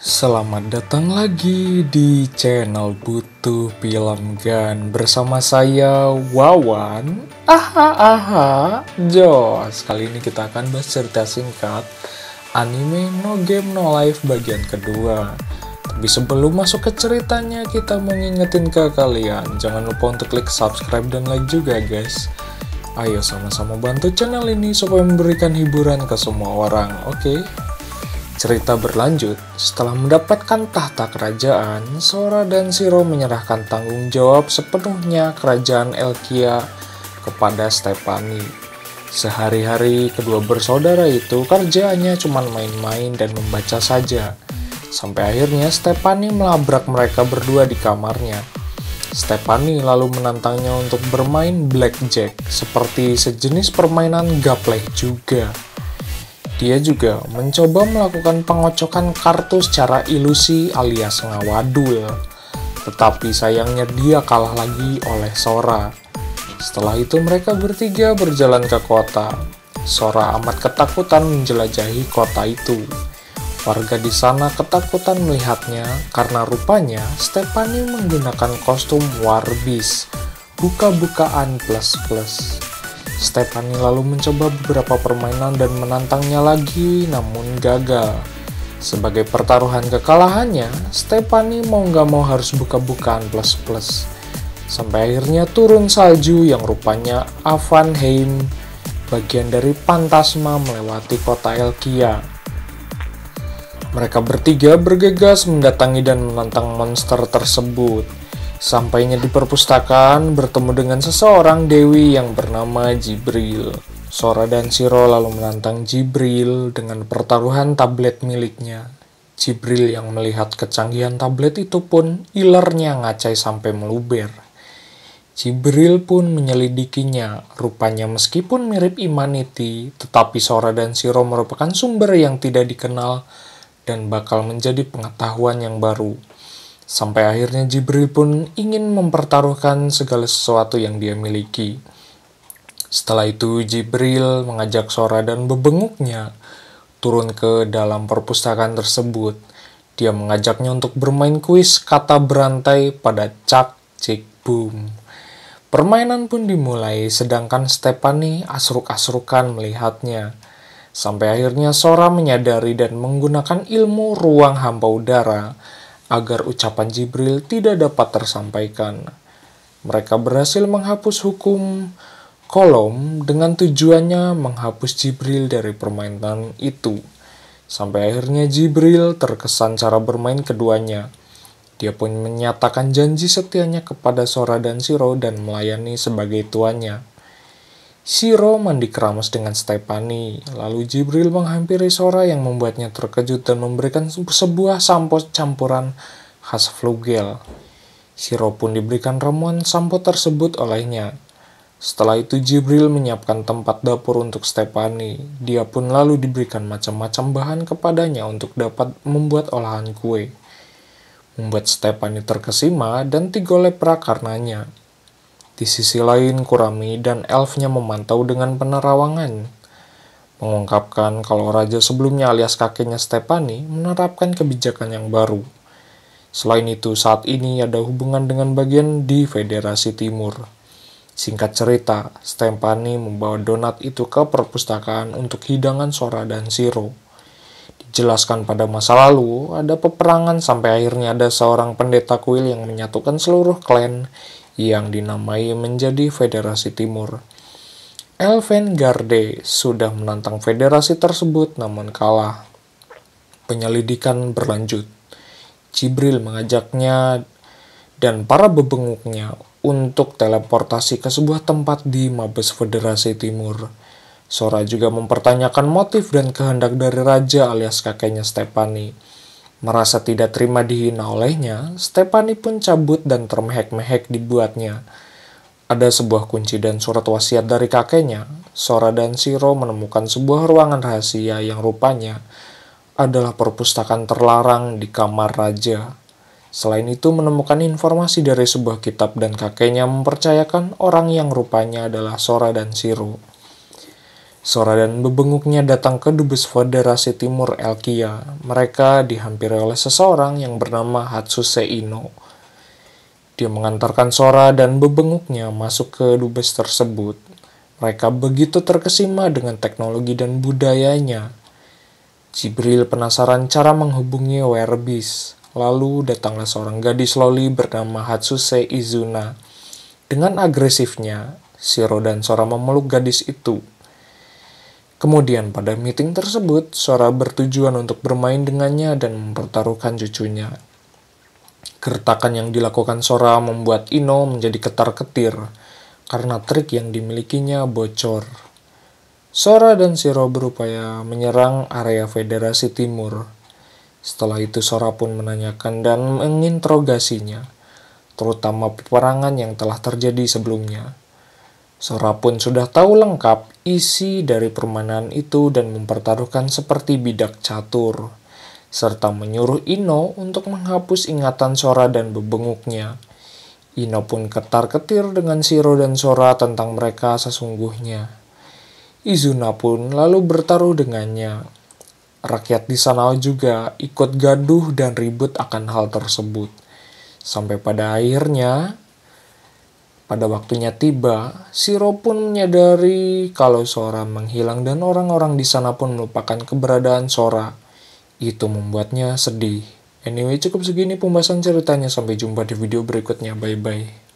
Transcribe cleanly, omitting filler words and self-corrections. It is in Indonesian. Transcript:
Selamat datang lagi di channel Butuh Film Gan bersama saya Wawan. Jos. Kali ini kita akan bahas cerita singkat anime No Game No Life bagian kedua. Tapi sebelum masuk ke ceritanya, kita mau ngingetin ke kalian, jangan lupa untuk klik subscribe dan like juga guys. Ayo sama-sama bantu channel ini supaya memberikan hiburan ke semua orang, oke? Cerita berlanjut, setelah mendapatkan tahta kerajaan, Sora dan Shiro menyerahkan tanggung jawab sepenuhnya kerajaan Elkia kepada Stephanie. Sehari-hari kedua bersaudara itu kerjaannya cuma main-main dan membaca saja. Sampai akhirnya Stephanie melabrak mereka berdua di kamarnya. Stephanie lalu menantangnya untuk bermain blackjack, seperti sejenis permainan gaplek juga. Dia juga mencoba melakukan pengocokan kartu secara ilusi alias ngawadul. Tetapi sayangnya dia kalah lagi oleh Sora. Setelah itu mereka bertiga berjalan ke kota. Sora amat ketakutan menjelajahi kota itu. Warga di sana ketakutan melihatnya karena rupanya Stephanie menggunakan kostum War Beast, buka-bukaan plus-plus. Stephanie lalu mencoba beberapa permainan dan menantangnya lagi, namun gagal. Sebagai pertaruhan kekalahannya, Stephanie mau nggak mau harus buka-bukaan plus-plus. Sampai akhirnya turun salju yang rupanya Avanheim, bagian dari Phantasma melewati kota Elkia. Mereka bertiga bergegas mendatangi dan menantang monster tersebut. Sampainya di perpustakaan, bertemu dengan seseorang dewi yang bernama Jibril. Sora dan Shiro lalu menantang Jibril dengan pertaruhan tablet miliknya. Jibril yang melihat kecanggihan tablet itu pun, ilernya ngacai sampai meluber. Jibril pun menyelidikinya. Rupanya meskipun mirip Imanity, tetapi Sora dan Shiro merupakan sumber yang tidak dikenal dan bakal menjadi pengetahuan yang baru. Sampai akhirnya Jibril pun ingin mempertaruhkan segala sesuatu yang dia miliki. Setelah itu Jibril mengajak Sora dan bebenguknya turun ke dalam perpustakaan tersebut. Dia mengajaknya untuk bermain kuis kata berantai pada Cak Cik Boom. Permainan pun dimulai, sedangkan Stephanie asruk-asrukan melihatnya. Sampai akhirnya Sora menyadari dan menggunakan ilmu ruang hampa udara agar ucapan Jibril tidak dapat tersampaikan. Mereka berhasil menghapus hukum kolom dengan tujuannya menghapus Jibril dari permainan itu. Sampai akhirnya Jibril terkesan cara bermain keduanya. Dia pun menyatakan janji setianya kepada Sora dan Shiro dan melayani sebagai tuannya. Shiro mandi keramas dengan Stephanie, lalu Jibril menghampiri Sora yang membuatnya terkejut dan memberikan sebuah sampo campuran khas Flugel. Shiro pun diberikan ramuan sampo tersebut olehnya. Setelah itu Jibril menyiapkan tempat dapur untuk Stephanie. Dia pun lalu diberikan macam-macam bahan kepadanya untuk dapat membuat olahan kue. Membuat Stephanie terkesima dan tigolep karenanya. Di sisi lain, Kurami dan elfnya memantau dengan penerawangan, mengungkapkan kalau raja sebelumnya alias kakeknya Stephanie menerapkan kebijakan yang baru. Selain itu, saat ini ada hubungan dengan bagian di Federasi Timur. Singkat cerita, Stephanie membawa donat itu ke perpustakaan untuk hidangan Sora dan Shiro. Dijelaskan pada masa lalu, ada peperangan sampai akhirnya ada seorang pendeta kuil yang menyatukan seluruh klan yang dinamai menjadi Federasi Timur. Elfengarde sudah menantang federasi tersebut namun kalah. Penyelidikan berlanjut. Jibril mengajaknya dan para bebenguknya untuk teleportasi ke sebuah tempat di Mabes Federasi Timur. Sora juga mempertanyakan motif dan kehendak dari raja alias kakeknya Stephanie. Merasa tidak terima dihina olehnya, Stephanie pun cabut dan termehek-mehek dibuatnya. Ada sebuah kunci dan surat wasiat dari kakeknya. Sora dan Shiro menemukan sebuah ruangan rahasia yang rupanya adalah perpustakaan terlarang di kamar raja. Selain itu menemukan informasi dari sebuah kitab dan kakeknya mempercayakan orang yang rupanya adalah Sora dan Shiro. Sora dan bebenguknya datang ke Dubes Federasi Timur Elkia. Mereka dihampiri oleh seseorang yang bernama Hatsuse Ino. Dia mengantarkan Sora dan bebenguknya masuk ke Dubes tersebut. Mereka begitu terkesima dengan teknologi dan budayanya. Jibril penasaran cara menghubungi Werebeast. Lalu datanglah seorang gadis loli bernama Hatsuse Izuna. Dengan agresifnya, Shiro dan Sora memeluk gadis itu. Kemudian pada meeting tersebut, Sora bertujuan untuk bermain dengannya dan mempertaruhkan cucunya. Gertakan yang dilakukan Sora membuat Ino menjadi ketar-ketir karena trik yang dimilikinya bocor. Sora dan Shiro berupaya menyerang area Federasi Timur. Setelah itu Sora pun menanyakan dan menginterogasinya, terutama peperangan yang telah terjadi sebelumnya. Sora pun sudah tahu lengkap isi dari permainan itu dan mempertaruhkan seperti bidak catur, serta menyuruh Ino untuk menghapus ingatan Sora dan bebenguknya. Ino pun ketar-ketir dengan Shiro dan Sora tentang mereka sesungguhnya. Izuna pun lalu bertaruh dengannya. Rakyat di sana juga ikut gaduh dan ribut akan hal tersebut. Sampai pada akhirnya, pada waktunya tiba, Shiro pun menyadari kalau Sora menghilang dan orang-orang di sana pun melupakan keberadaan Sora. Itu membuatnya sedih. Anyway, cukup segini pembahasan ceritanya. Sampai jumpa di video berikutnya. Bye-bye.